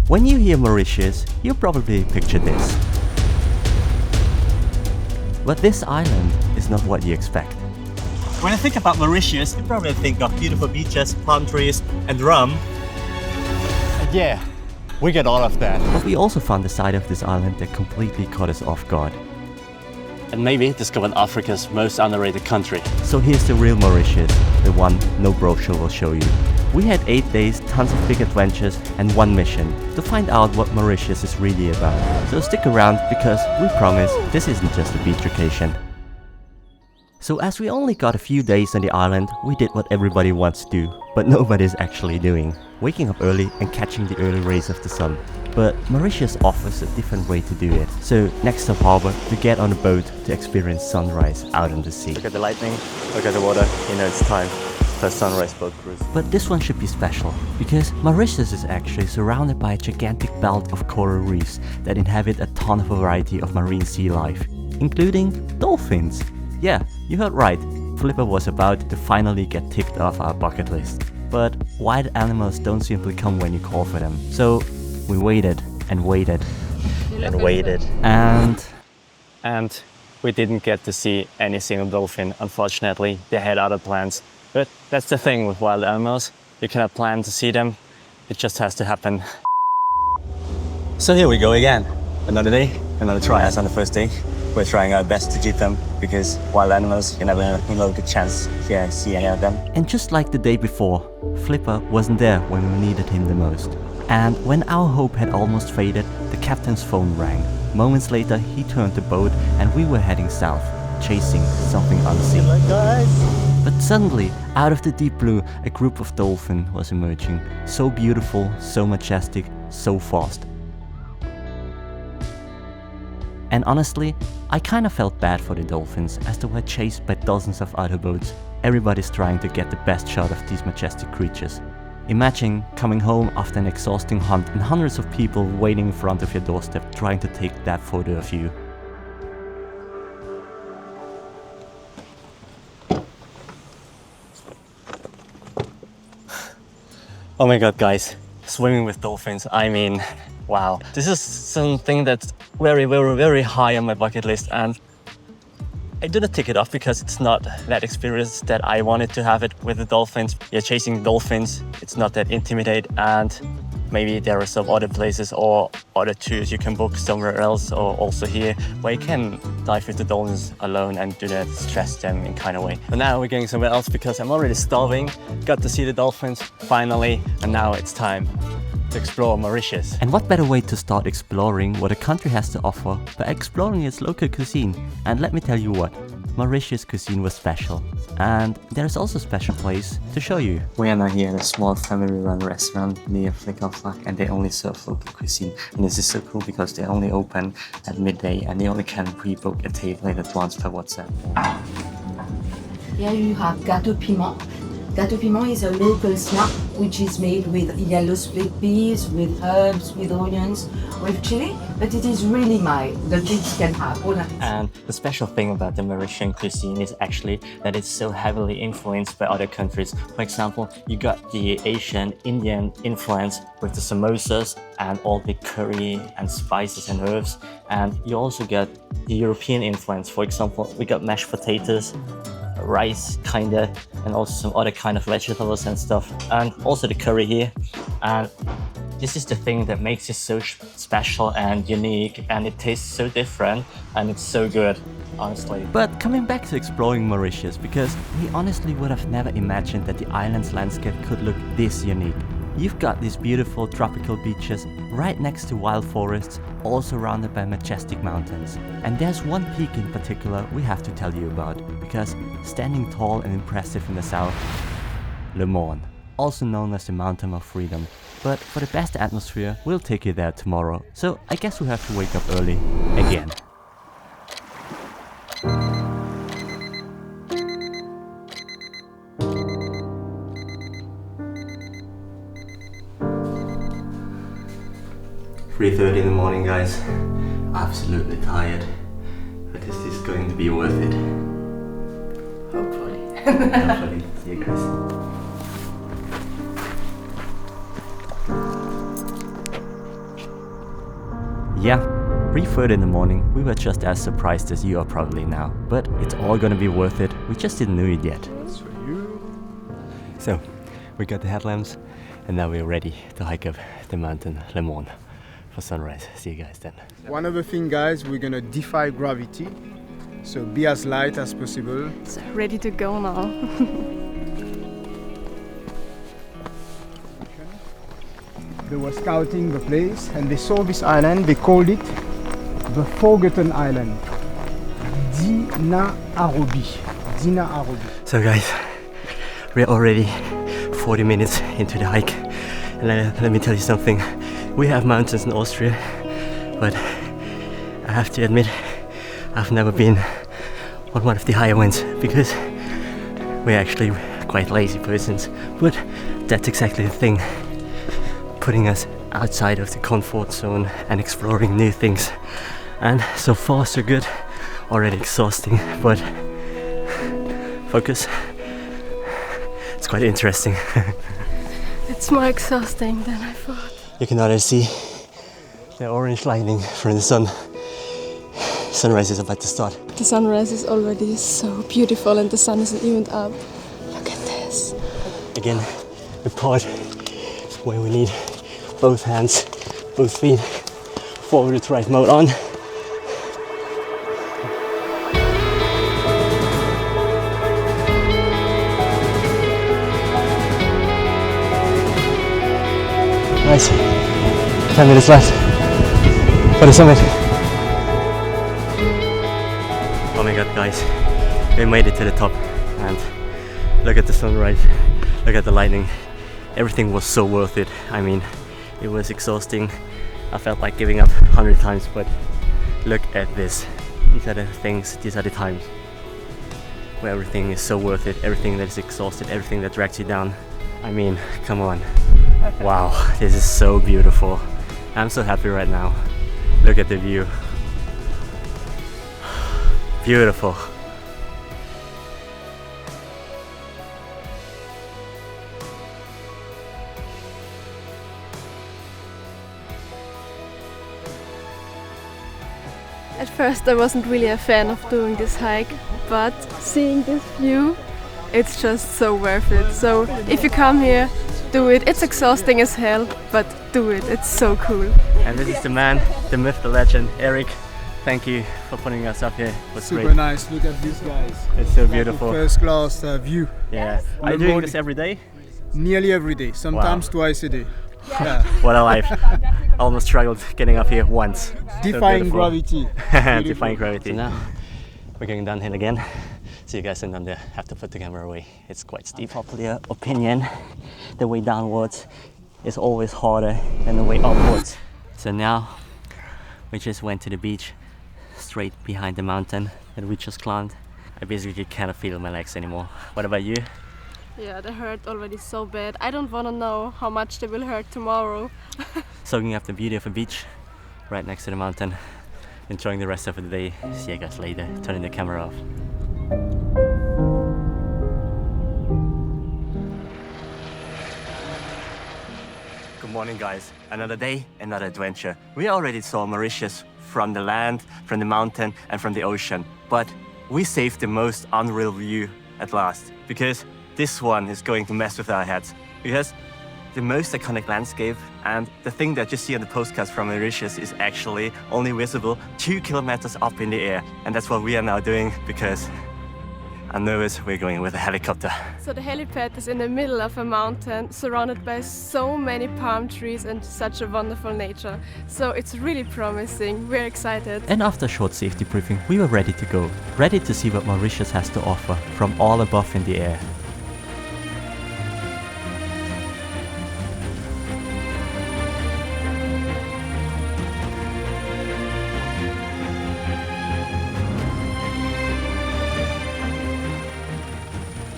When you hear Mauritius, you probably picture this. But this island is not what you expect. When I think about Mauritius, you probably think of beautiful beaches, palm trees, and rum. Yeah, we get all of that. But we also found a side of this island that completely caught us off guard. And maybe discovered Africa's most underrated country. So here's the real Mauritius, the one no brochure will show you. We had 8 days, tons of big adventures, and one mission, to find out what Mauritius is really about. So stick around, because we promise this isn't just a beach vacation. So as we only got a few days on the island, we did what everybody wants to do, but nobody's actually doing. Waking up early and catching the early rays of the sun. But Mauritius offers a different way to do it. So next stop harbor, to get on a boat to experience sunrise out on the sea. Look at the lightning, look at the water, you know it's time for a sunrise boat cruise. But this one should be special, because Mauritius is actually surrounded by a gigantic belt of coral reefs that inhabit a ton of variety of marine sea life, including dolphins. Yeah, you heard right, Flipper was about to finally get ticked off our bucket list. But wild animals don't simply come when you call for them. So we waited and waited and waited And we didn't get to see any single dolphin, unfortunately. They had other plans. But that's the thing with wild animals. You cannot plan to see them. It just has to happen. So here we go again. Another day, another try. As on the first day, we're trying our best to keep them, because wild animals, you never get a chance to see any of them. And just like the day before, Flipper wasn't there when we needed him the most. And when our hope had almost faded, the captain's phone rang. Moments later, he turned the boat and we were heading south, chasing something unseen. But suddenly, out of the deep blue, a group of dolphins was emerging. So beautiful, so majestic, so fast. And honestly, I kind of felt bad for the dolphins, as they were chased by dozens of other boats. Everybody's trying to get the best shot of these majestic creatures. Imagine coming home after an exhausting hunt and hundreds of people waiting in front of your doorstep trying to take that photo of you. Oh my god, guys. Swimming with dolphins, I mean, wow. This is something that's very, very, very high on my bucket list, and I didn't tick it off because it's not that experience that I wanted to have it with the dolphins. You're chasing dolphins, it's not that intimidating, and maybe there are some other places or other tours you can book somewhere else, or also here, where you can dive with the dolphins alone and do not stress them in kind of way. But now we're going somewhere else because I'm already starving, got to see the dolphins finally, and now it's time to explore Mauritius. And what better way to start exploring what a country has to offer by exploring its local cuisine? And let me tell you what, Mauritius cuisine was special. And there's also a special place to show you. We are now here at a small family-run restaurant near Flic and they only serve local cuisine. And this is so cool because they only open at midday and they only can pre-book a table in advance per WhatsApp. Here you have gâteau piment. Gâteau piment is a local snack which is made with yellow split peas, with herbs, with onions, with chili, but it is really mild. The kids can have all of it. And the special thing about the Mauritian cuisine is actually that it's so heavily influenced by other countries. For example, you got the Asian, Indian influence with the samosas and all the curry and spices and herbs. And you also get the European influence. For example, we got mashed potatoes, rice kinda, and also some other kind of vegetables and stuff, and also the curry here. And this is the thing that makes it so special and unique, and it tastes so different and it's so good, honestly. But coming back to exploring Mauritius, because we honestly would have never imagined that the island's landscape could look this unique. You've got these beautiful tropical beaches right next to wild forests, all surrounded by majestic mountains. And there's one peak in particular we have to tell you about, because standing tall and impressive in the south, Morne, also known as the Mountain of Freedom. But for the best atmosphere, we'll take you there tomorrow. So I guess we have to wake up early again. 3:30 in the morning, guys. Absolutely tired, but this is going to be worth it. Hopefully. Hopefully. See you guys. Yeah, 3:30 in the morning, we were just as surprised as you are probably now. But it's all gonna be worth it, we just didn't know it yet. That's for you. So, we got the headlamps, and now we're ready to hike up the mountain Morne for sunrise. See you guys then. One other thing, guys, we're gonna defy gravity. So be as light as possible. So ready to go now. They were scouting the place and they saw this island. They called it the Forgotten Island. Dina Arobi. Dina Arobi. So guys, we're already 40 minutes into the hike. And let me tell you something. We have mountains in Austria, but I have to admit, I've never been on one of the higher ones because we're actually quite lazy persons. But that's exactly the thing, putting us outside of the comfort zone and exploring new things. And so far so good, already exhausting, but focus, it's quite interesting. It's more exhausting than I thought. You can already see the orange lightning from the sun. Sunrise is about to start. The sunrise is already so beautiful and the sun isn't even up. Look at this. Again, the part where we need both hands, both feet, forward to right mode on. Nice. 10 minutes left for the summit. Oh my god, guys, we made it to the top and look at the sunrise, look at the lightning. Everything was so worth it. I mean, it was exhausting. I felt like giving up 100 times, but look at this. These are the things, these are the times where everything is so worth it. Everything that is exhausted, everything that drags you down. I mean, come on. Wow, this is so beautiful. I'm so happy right now. Look at the view. Beautiful. At first I wasn't really a fan of doing this hike, but seeing this view, it's just so worth it. So if you come here, do it. It's exhausting as hell, but do it. It's so cool. And this is the man, the myth, the legend, Eric. Thank you for putting us up here. It was Super great. nice. Look at these guys. It's so beautiful. First class view. Yeah. On Are you the doing morning. this every day? Nearly every day. Sometimes twice a day. Yeah. What a life. Almost struggled getting up here once. Defying beautiful. gravity. Defying gravity. So now we're going downhill again. So you guys don't down there have to put the camera away. It's quite steep. Popular opinion, the way downwards is always harder than the way upwards. So now we just went to the beach straight behind the mountain that we just climbed. I basically cannot feel my legs anymore. What about you? Yeah, they hurt already so bad. I don't want to know how much they will hurt tomorrow. Soaking up the beauty of a beach right next to the mountain, enjoying the rest of the day. See you guys later. Turning the camera off. Good morning, guys. Another day, another adventure. We already saw Mauritius from the land, from the mountain, and from the ocean. But we saved the most unreal view at last, because this one is going to mess with our heads. Because the most iconic landscape and the thing that you see on the postcards from Mauritius is actually only visible 2 kilometers up in the air. And that's what we are now doing, because I'm nervous we're going with a helicopter. So the helipad is in the middle of a mountain, surrounded by so many palm trees and such a wonderful nature. So it's really promising. We're excited. And after a short safety briefing, we were ready to go. Ready to see what Mauritius has to offer from all above in the air.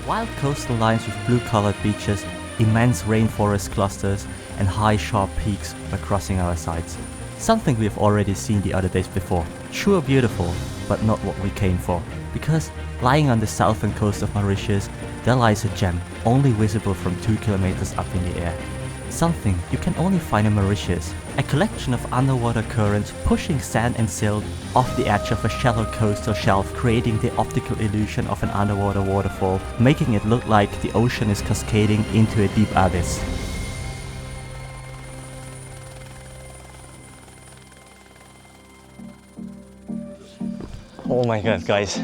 Wild coastal lines with blue-colored beaches, immense rainforest clusters and high sharp peaks were crossing our sights. Something we've already seen the other days before. Sure beautiful, but not what we came for. Because lying on the southern coast of Mauritius, there lies a gem, only visible from 2 kilometers up in the air. something you can only find in Mauritius. A collection of underwater currents pushing sand and silt off the edge of a shallow coastal shelf, creating the optical illusion of an underwater waterfall, making it look like the ocean is cascading into a deep abyss. Oh my god, guys,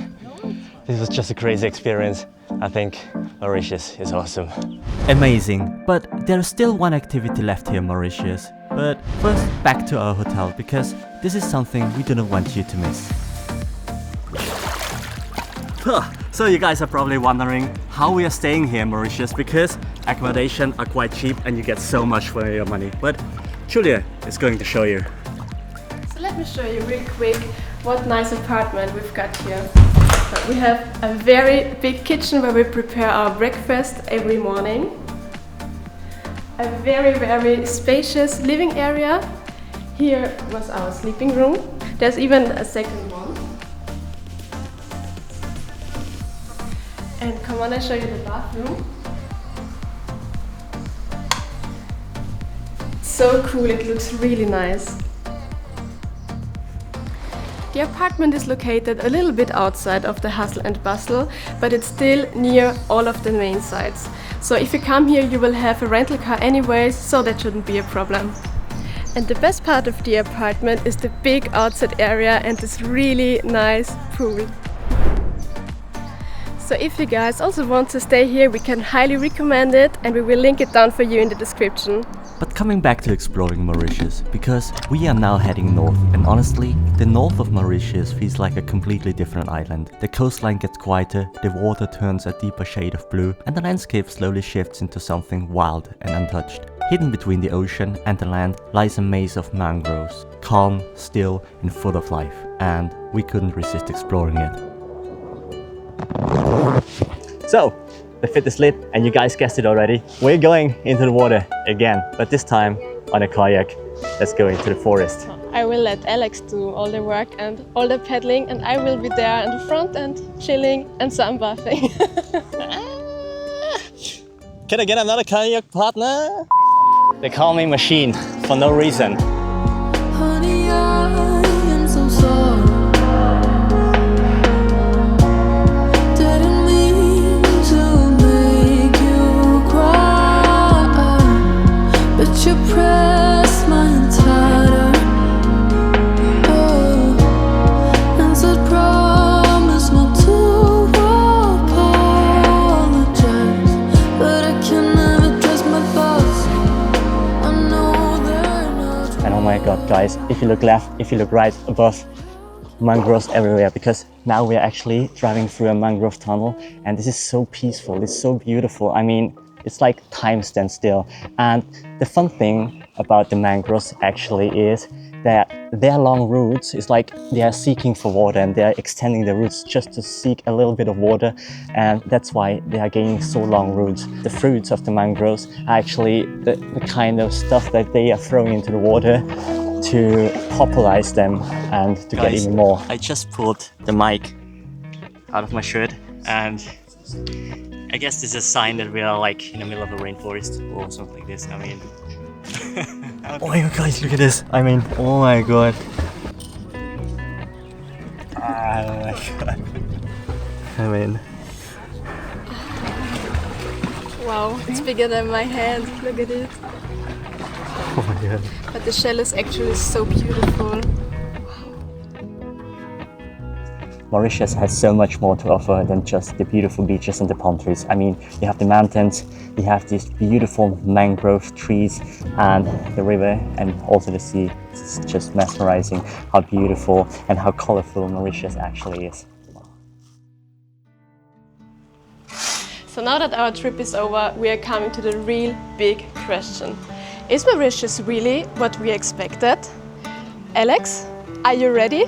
this was just a crazy experience. I think Mauritius is awesome. Amazing, but there's still one activity left here in Mauritius. But first, back to our hotel, because this is something we do not want you to miss. So you guys are probably wondering how we are staying here in Mauritius, because accommodation are quite cheap and you get so much for your money. But Julia is going to show you. So let me show you real quick what nice apartment we've got here. So we have a very big kitchen where we prepare our breakfast every morning. A very spacious living area. Here was our sleeping room. There's even a second one. And come on, I show you the bathroom. So cool, it looks really nice. The apartment is located a little bit outside of the hustle and bustle, but it's still near all of the main sites. So if you come here, you will have a rental car anyways, so that shouldn't be a problem. And the best part of the apartment is the big outside area and this really nice pool. So if you guys also want to stay here, we can highly recommend it, and we will link it down for you in the description. But coming back to exploring Mauritius, because we are now heading north, and honestly, the north of Mauritius feels like a completely different island. The coastline gets quieter, the water turns a deeper shade of blue, and the landscape slowly shifts into something wild and untouched. Hidden between the ocean and the land lies a maze of mangroves, calm, still, and full of life, and we couldn't resist exploring it. So, the fit is lit, and you guys guessed it already. We're going into the water again, but this time on a kayak. Let's go into the forest. I will let Alex do all the work and all the paddling, and I will be there in the front end, chilling and sunbathing. Can I get another kayak partner? They call me Machine for no reason. Honey, I am so sorry. Didn't mean to make you cry, but you pressed mine tighter. Oh, and said promise not to apologize, but I can never trust my thoughts. I know they're not. And oh my god, guys, if you look left, if you look right, above, mangroves everywhere, because now we're actually driving through a mangrove tunnel, and this is so peaceful, it's so beautiful. I mean, it's like time stands still. And the fun thing about the mangroves actually is that their long roots is like they are seeking for water, and they are extending their roots just to seek a little bit of water, and that's why they are gaining so long roots. The fruits of the mangroves are actually the kind of stuff that they are throwing into the water to popularize them and to get even more. I just pulled the mic out of my shirt, and I guess this is a sign that we are like in the middle of a rainforest or something like this. I mean, Oh my god, guys, look at this. I mean, oh my god. Oh my god. I mean, Wow, it's bigger than my hand, look at it. oh my god. But the shell is actually so beautiful. Mauritius has so much more to offer than just the beautiful beaches and the palm trees. I mean, you have the mountains, you have these beautiful mangrove trees, and the river, and also the sea. It's just mesmerizing how beautiful and how colorful Mauritius actually is. So now that our trip is over, we are coming to the real big question. Is Mauritius really what we expected? Alex, are you ready?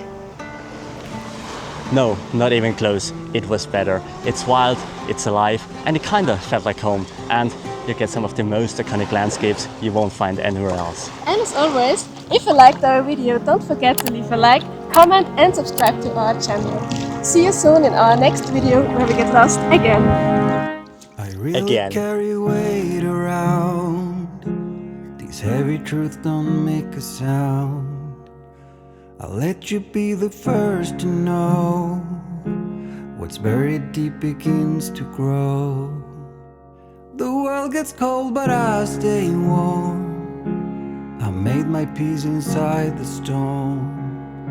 No, not even close. It was better. It's wild, it's alive, and it kind of felt like home. And you get some of the most iconic landscapes you won't find anywhere else. And as always, if you liked our video, don't forget to leave a like, comment and subscribe to our channel. See you soon in our next video where we get lost again. I really Again. carry weight around. heavy truth don't make a sound. I'll let you be the first to know. What's buried deep begins to grow. The world gets cold but I stay warm. I made my peace inside the storm.